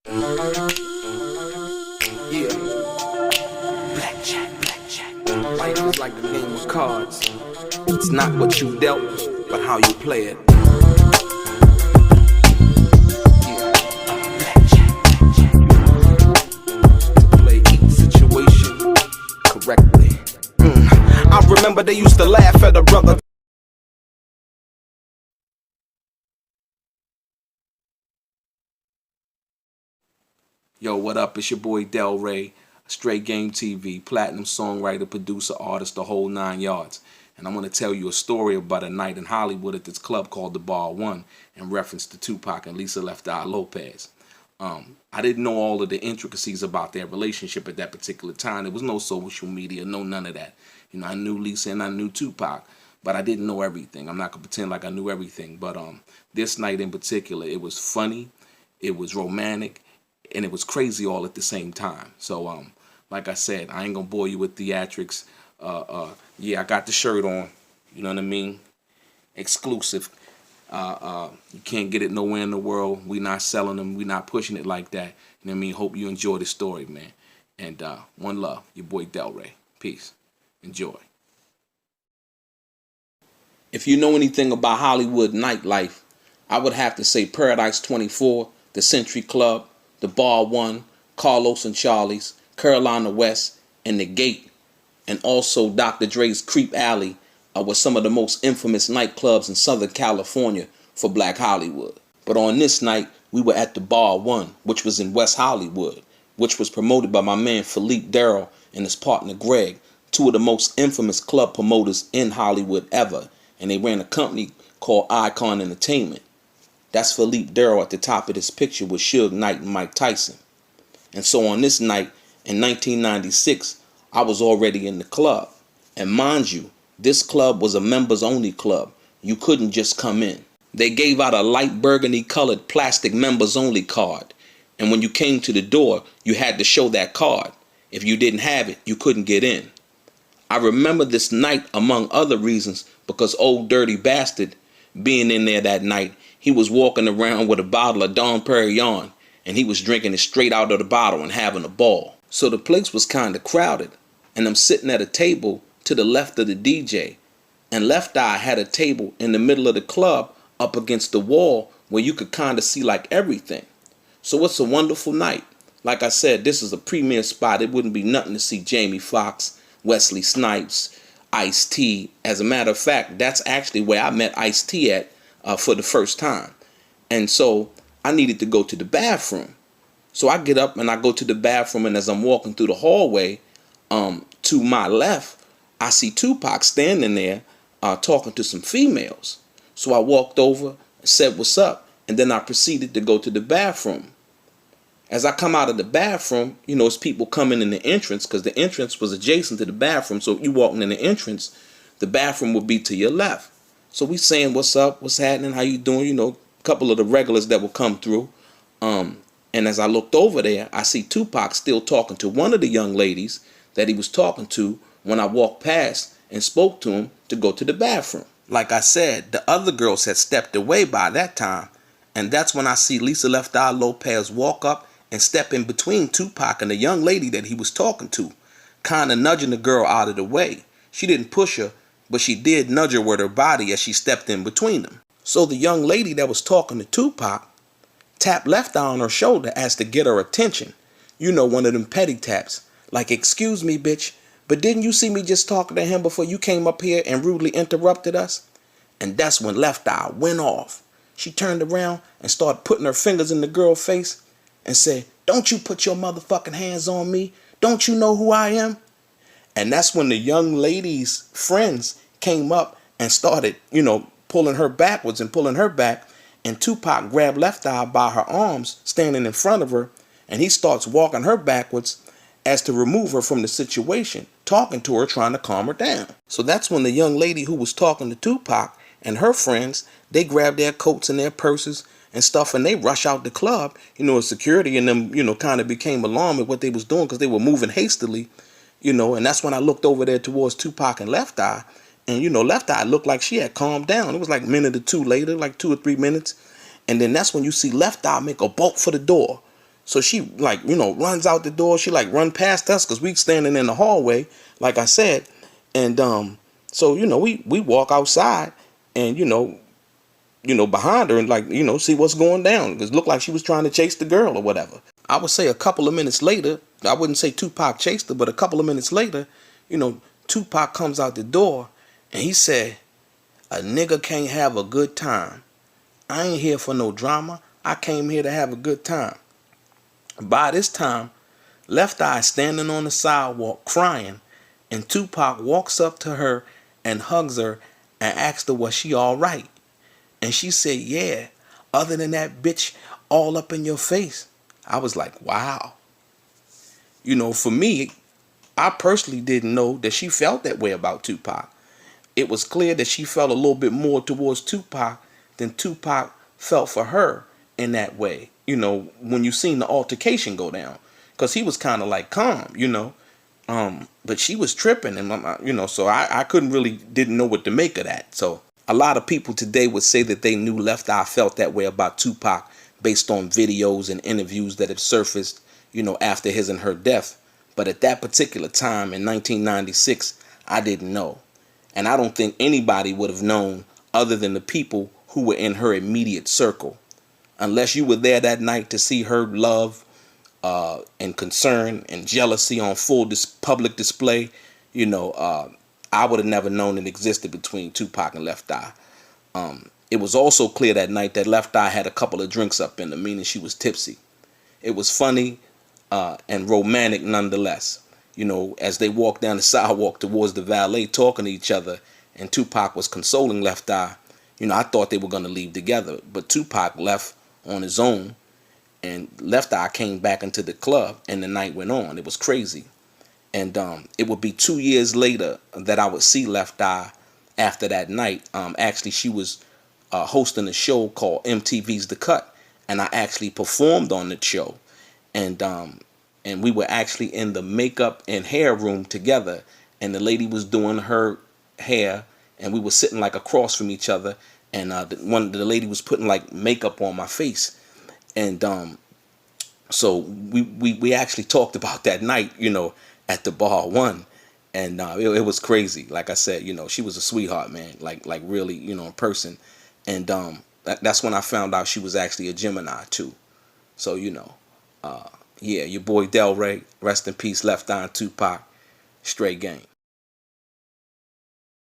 Yeah. Blackjack. Life is like a game of cards. It's not what you dealt, but how you play it. Yeah. Blackjack. To play each situation correctly. I remember they used to laugh at a brother. Yo, what up? It's your boy Delray, StraightGameTV, platinum songwriter, producer, artist, the whole 9 yards. And I'm going to tell you a story about a night in Hollywood at this club called the Bar One in reference to Tupac and Lisa Left Eye Lopes. I didn't know all of the intricacies about their relationship at that particular time. There was no social media, no none of that. You know, I knew Lisa and I knew Tupac, but I didn't know everything. I'm not going to pretend like I knew everything. But this night in particular, it was funny, it was romantic, and it was crazy all at the same time. So, like I said, I ain't gonna bore you with theatrics. Yeah, I got the shirt on. You know what I mean? Exclusive. You can't get it nowhere in the world. We not selling them. We not pushing it like that. You know what I mean? Hope you enjoy the story, man. And one love, your boy Delray. Peace. Enjoy. If you know anything about Hollywood nightlife, I would have to say Paradise 24, the Century Club, the Bar One, Carlos and Charlie's, Carolina West, and the Gate, and also Dr. Dre's Creep Alley were some of the most infamous nightclubs in Southern California for Black Hollywood. But on this night, we were at the Bar One, which was in West Hollywood, which was promoted by my man Philippe Darrell and his partner Greg, two of the most infamous club promoters in Hollywood ever, and they ran a company called Icon Entertainment. That's Philippe Darrell at the top of this picture with Suge Knight and Mike Tyson. And so on this night in 1996, I was already in the club. And mind you, this club was a members only club. You couldn't just come in. They gave out a light burgundy colored plastic members only card. And when you came to the door, you had to show that card. If you didn't have it, you couldn't get in. I remember this night among other reasons because old dirty bastard being in there that night, he was walking around with a bottle of Dom Perignon, and he was drinking it straight out of the bottle and having a ball. So the place was kind of crowded, and I'm sitting at a table to the left of the DJ, and Left Eye had a table in the middle of the club up against the wall where you could kind of see like everything. So it's a wonderful night. Like I said, this is a premier spot. It wouldn't be nothing to see Jamie Foxx, Wesley Snipes, Ice-T. As a matter of fact, that's actually where I met Ice-T at for the first time. And so I needed to go to the bathroom. So I get up and I go to the bathroom, and as I'm walking through the hallway, to my left, I see Tupac standing there talking to some females. So I walked over and said, "What's up?" And then I proceeded to go to the bathroom. As I come out of the bathroom, you know, it's people coming in the entrance because the entrance was adjacent to the bathroom. So if you walking in the entrance, the bathroom would be to your left. So we saying, "What's up? What's happening? How you doing?" You know, a couple of the regulars that will come through. And as I looked over there, I see Tupac still talking to one of the young ladies that he was talking to when I walked past and spoke to him to go to the bathroom. Like I said, the other girls had stepped away by that time. And that's when I see Lisa Left Eye Lopes walk up and step in between Tupac and the young lady that he was talking to, kind of nudging the girl out of the way. She didn't push her, but she did nudge her with her body as she stepped in between them. So the young lady that was talking to Tupac tapped Left Eye on her shoulder as to get her attention. You know, one of them petty taps. Like, "Excuse me, bitch, but didn't you see me just talking to him before you came up here and rudely interrupted us?" And that's when Left Eye went off. She turned around and started putting her fingers in the girl's face and said, "Don't you put your motherfucking hands on me. Don't you know who I am?" And that's when the young lady's friends came up and started, you know, pulling her backwards and pulling her back. And Tupac grabbed Left Eye by her arms, standing in front of her, and he starts walking her backwards as to remove her from the situation, talking to her, trying to calm her down. So that's when the young lady who was talking to Tupac and her friends, they grabbed their coats and their purses and stuff, and they rush out the club. You know, security and them, you know, kind of became alarmed at what they was doing because they were moving hastily, you know. And that's when I looked over there towards Tupac and Left Eye, and, you know, Left Eye looked like she had calmed down. It was like a minute or two later, like 2 or 3 minutes. And then that's when you see Left Eye make a bolt for the door. So she like, runs out the door. She like run past us because we standing in the hallway, like I said. And so we walk outside, and behind her, and like see what's going down, because it looked like she was trying to chase the girl or whatever. I would say a couple of minutes later, I wouldn't say Tupac chased her, but a couple of minutes later, Tupac comes out the door, and he said, "A nigga can't have a good time. I ain't here for no drama. I came here to have a good time." By this time, Left Eye standing on the sidewalk crying, and Tupac walks up to her and hugs her and asks her was she all right. And she said, "Yeah, other than that bitch all up in your face." I was like, wow. For me, I personally didn't know that she felt that way about Tupac. It was clear that she felt a little bit more towards Tupac than Tupac felt for her in that way, when you seen the altercation go down. Because he was kind of like calm, but she was tripping, and, so I didn't know what to make of that. So a lot of people today would say that they knew Left Eye felt that way about Tupac based on videos and interviews that have surfaced, after his and her death. But at that particular time in 1996, I didn't know. And I don't think anybody would have known other than the people who were in her immediate circle. Unless you were there that night to see her love and concern and jealousy on full public display, I would have never known it existed between Tupac and Left Eye. It was also clear that night that Left Eye had a couple of drinks up in her, meaning she was tipsy. It was funny and romantic nonetheless. As they walked down the sidewalk towards the valet talking to each other, and Tupac was consoling Left Eye, I thought they were going to leave together. But Tupac left on his own, and Left Eye came back into the club, and the night went on. It was crazy. And it would be 2 years later that I would see Left Eye after that night. Actually, she was hosting a show called MTV's The Cut, and I actually performed on the show. And we were actually in the makeup and hair room together, and the lady was doing her hair, and we were sitting like across from each other, and the lady was putting like makeup on my face. And so we actually talked about that night, at the bar one, and it was crazy. Like I said, she was a sweetheart, man, like really, in person. And that's when I found out she was actually a Gemini too. So yeah, your boy Delray, rest in peace, Left Eye and Tupac, straight game.